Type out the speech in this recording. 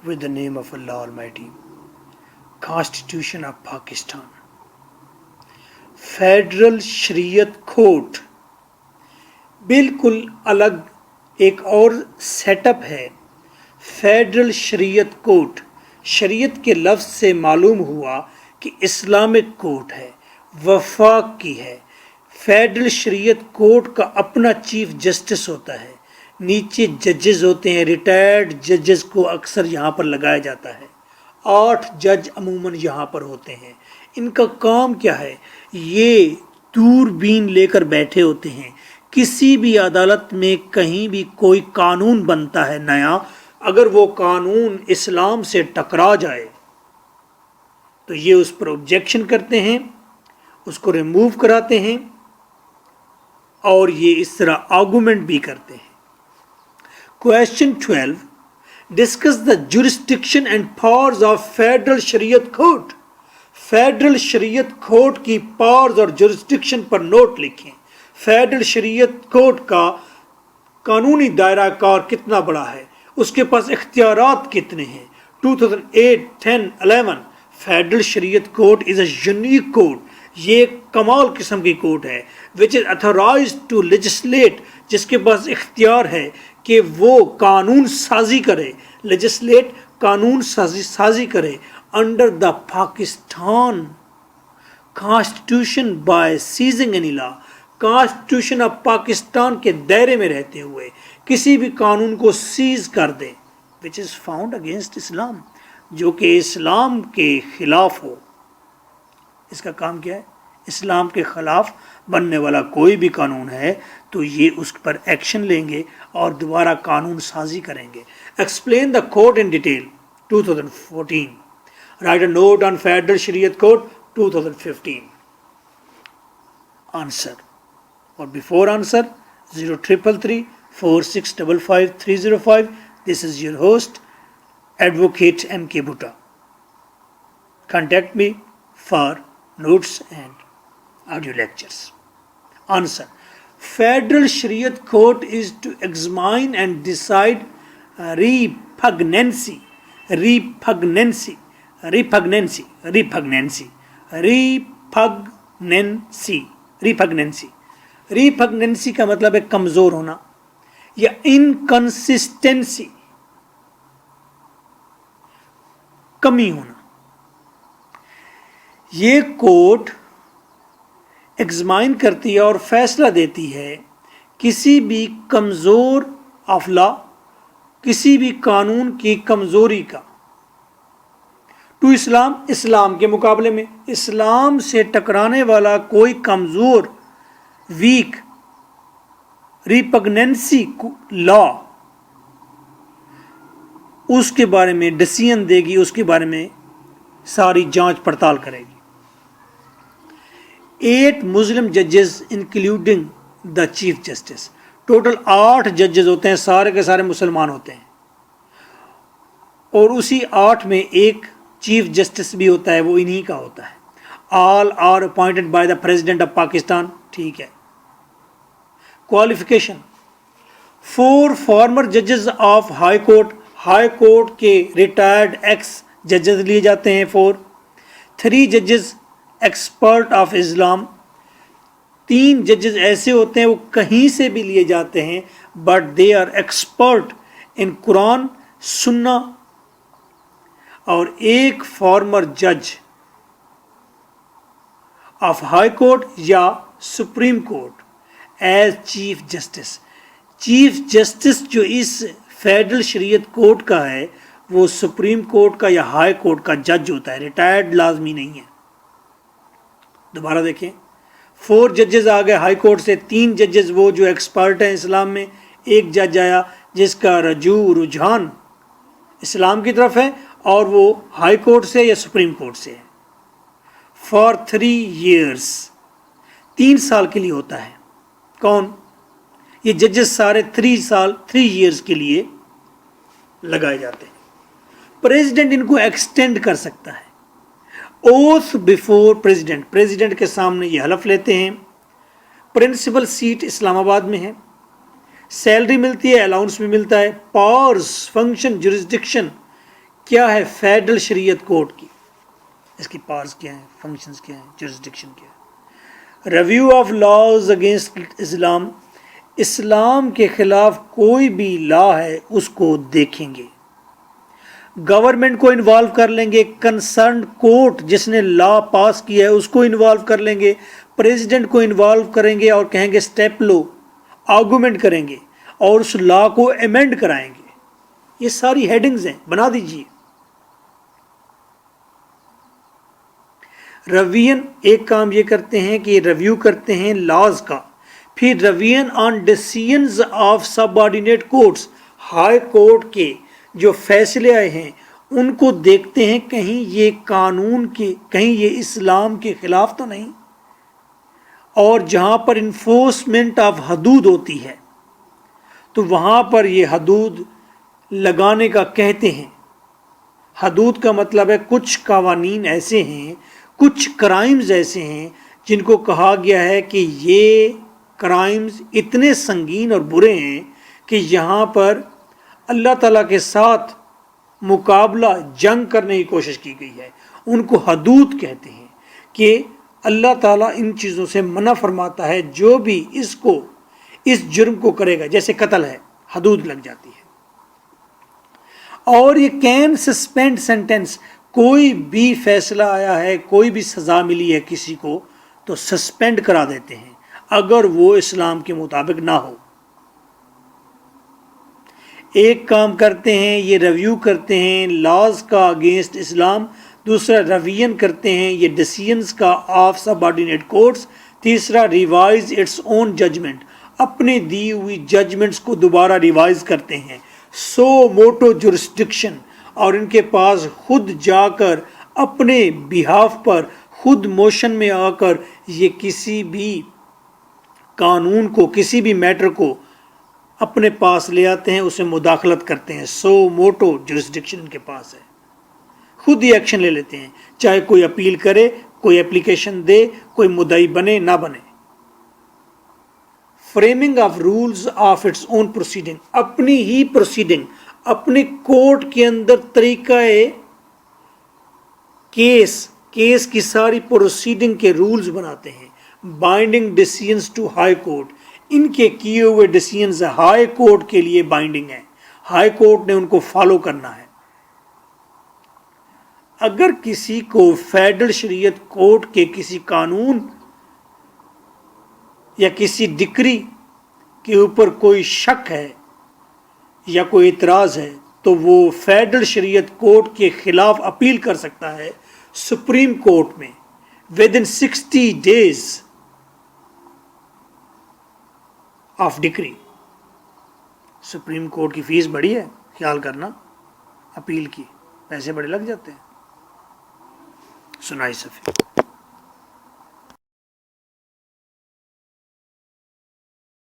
With the name of Allah Almighty. Constitution of Pakistan. Federal Shariat court बिल्कुल अलग एक और सेटअप है। फेडरल शरीयत कोर्ट, शरीयत के लफ्ज़ से मालूम हुआ कि इस्लामिक कोर्ट है, वफाक की है। फेडरल शरीयत कोर्ट का अपना चीफ जस्टिस होता है, नीचे जजेस होते हैं। रिटायर्ड जजेस को अक्सर यहाँ पर लगाया जाता है। 8 जज अमूमन यहाँ पर होते हैं। इनका काम क्या है? ये दूरबीन लेकर बैठे होते हैं। किसी भी अदालत में कहीं भी कोई कानून बनता है नया, अगर वो कानून इस्लाम से टकरा जाए तो ये उस पर ऑब्जेक्शन करते हैं, उसको रिमूव कराते हैं और ये इस तरह आर्गूमेंट भी करते हैं। Question 12 discuss the jurisdiction and powers of federal Shariat court. Federal Shariat court की पावर्स और जुरिस्डिक्शन पर नोट लिखें। फेडरल शरीयत कोर्ट का कानूनी दायरा कार कितना बड़ा है, उसके पास इख्तियारात कितने हैं। 2008, 10, 11 federal Shariat court is a unique court. ये कमाल किस्म की कोर्ट है। Which is authorised to legislate, जिसके पास इख्तियार है कि वो कानून साजी करे। लेजिस्लेट कानून साजी करे under the Pakistan constitution by seizing any law. Constitution of Pakistan के दायरे में रहते हुए किसी भी कानून को सीज कर दे which is found against Islam, जो कि इस्लाम के खिलाफ हो। इसका काम क्या है? इस्लाम के ख़िलाफ़ बनने वाला कोई भी कानून है तो ये उस पर एक्शन लेंगे और दोबारा कानून साजी करेंगे। Explain the court in detail 2014। Right a note on federal Shariat court 2015। Answer और before answer 0333 4655 305। This is your host advocate M.K. Bhutta. Contact me for notes and audio lectures. Answer. Federal Shariat Court is to examine and decide repugnancy. Repugnancy का मतलब है कमज़ोर होना या inconsistency, कमी होना। ये कोर्ट एग्जामाइन करती है और फैसला देती है किसी भी कमज़ोर ऑफ लॉ, किसी भी कानून की कमज़ोरी का टू इस्लाम, इस्लाम के मुकाबले में इस्लाम से टकराने वाला कोई कमज़ोर वीक रिपग्नेंसी लॉ, उसके बारे में डिसीजन देगी, उसके बारे में सारी जांच पड़ताल करेगी। 8 मुस्लिम जजेस including the chief justice. Total 8 जजेस होते हैं, सारे के सारे मुसलमान होते हैं और उसी 8 में एक चीफ जस्टिस भी होता है, वो इन्हीं का होता है। All are appointed by the president of Pakistan. ठीक है। क्वालिफिकेशन 4 फॉर्मर जजेस of high court, high court के रिटायर्ड एक्स जजेस लिए जाते हैं 4। 3 जजेस एक्सपर्ट ऑफ इस्लाम, 3 जजेस ऐसे होते हैं वो कहीं से भी लिए जाते हैं but they are expert in Quran Sunnah, और 1 फॉर्मर जज ऑफ हाई कोर्ट या supreme court as chief justice. Chief justice जो इस फेडरल शरीयत कोर्ट का है वो सुप्रीम कोर्ट का या हाई कोर्ट का जज होता है, रिटायर्ड लाजमी नहीं है। दोबारा देखें, 4 जजेस आ गए हाई कोर्ट से, 3 जजेस वो जो एक्सपर्ट हैं इस्लाम में, 1 जज आया जिसका रुझान इस्लाम की तरफ है और वो हाई कोर्ट से या सुप्रीम कोर्ट से है। फॉर 3 years, 3 साल के लिए होता है। कौन? ये जजेस सारे 3 years के लिए लगाए जाते हैं। प्रेसिडेंट इनको एक्सटेंड कर सकता है। ओथ बिफोर प्रेसिडेंट, प्रेसिडेंट के सामने ये हलफ लेते हैं। प्रिंसिपल सीट इस्लामाबाद में है। सैलरी मिलती है, अलाउंस भी मिलता है। पावर्स, फंक्शन, जुरिस्डिक्शन کیا ہے فیڈرل شریعت کورٹ کی، اس کی پارز کیا ہیں، فنکشنز کیا ہیں، جورسڈکشن کیا ہے. ریویو آف لاز اگینسٹ اسلام، اسلام کے خلاف کوئی بھی لا ہے اس کو دیکھیں گے. گورنمنٹ کو انوالو کر لیں گے، کنسرنڈ کورٹ جس نے لا پاس کیا ہے اس کو انوالو کر لیں گے، پریزیڈنٹ کو انوالو کریں گے اور کہیں گے سٹیپ لو، آرگومنٹ کریں گے اور اس لا کو ایمینڈ کرائیں گے. یہ ساری ہیڈنگز ہیں، بنا دیجئے. ریویژن، ایک کام یہ کرتے ہیں کہ یہ ریویو کرتے ہیں لاز کا. پھر revision on decisions of sub ordinate courts, high court کے جو فیصلے آئے ہیں ان کو دیکھتے ہیں کہیں یہ قانون کے، کہیں یہ اسلام کے خلاف تو نہیں. اور جہاں پر انفورسمنٹ آف حدود ہوتی ہے تو وہاں پر یہ حدود لگانے کا کہتے ہیں. حدود کا مطلب ہے کچھ قوانین ایسے ہیں، کچھ کرائمز ایسے ہیں جن کو کہا گیا ہے کہ یہ کرائمز اتنے سنگین اور برے ہیں کہ یہاں پر اللہ تعالیٰ کے ساتھ مقابلہ، جنگ کرنے کی کوشش کی گئی ہے. ان کو حدود کہتے ہیں کہ اللہ تعالیٰ ان چیزوں سے منع فرماتا ہے، جو بھی اس جرم کو کرے گا، جیسے قتل ہے، حدود لگ جاتی ہے. اور یہ کین سسپینڈ سینٹینس، کوئی بھی فیصلہ آیا ہے، کوئی بھی سزا ملی ہے کسی کو تو سسپینڈ کرا دیتے ہیں اگر وہ اسلام کے مطابق نہ ہو. ایک کام کرتے ہیں، یہ ریویو کرتے ہیں لاز کا اگینسٹ اسلام. دوسرا ریویژن کرتے ہیں یہ ڈیسیژنز کا آف سب آرڈینیٹ کورٹس. تیسرا ریوائز اٹس اون ججمنٹ، اپنے دی ہوئی ججمنٹس کو دوبارہ ریوائز کرتے ہیں. سو موٹو جورسڈکشن، اور ان کے پاس خود جا کر اپنے بہاف پر خود موشن میں آ کر یہ کسی بھی قانون کو، کسی بھی میٹر کو اپنے پاس لے آتے ہیں، اسے مداخلت کرتے ہیں. سو موٹو جورسڈکشن ان کے پاس ہے، خود ہی ایکشن لے لیتے ہیں، چاہے کوئی اپیل کرے، کوئی اپلیکیشن دے، کوئی مدعی بنے نہ بنے. Framing of rules of its own proceeding, اپنی ہی پروسیڈنگ، اپنے کورٹ کے اندر طریقہ کیس کی ساری پروسیڈنگ کے رولز بناتے ہیں. Binding decisions to High Court, ان کے کیے ہوئے ڈیسیژنز ہائی کورٹ کے لیے بائنڈنگ ہیں، ہائی کورٹ نے ان کو فالو کرنا ہے. اگر کسی کو فیڈرل شریعت کورٹ کے کسی قانون یا کسی ڈکری کے اوپر کوئی شک ہے یا کوئی اعتراض ہے تو وہ فیڈرل شریعت کورٹ کے خلاف اپیل کر سکتا ہے سپریم کورٹ میں within 60 days of ڈکری. Supreme court کی فیس بڑی ہے، خیال کرنا، اپیل کی پیسے بڑے لگ جاتے ہیں. سنائی صفی.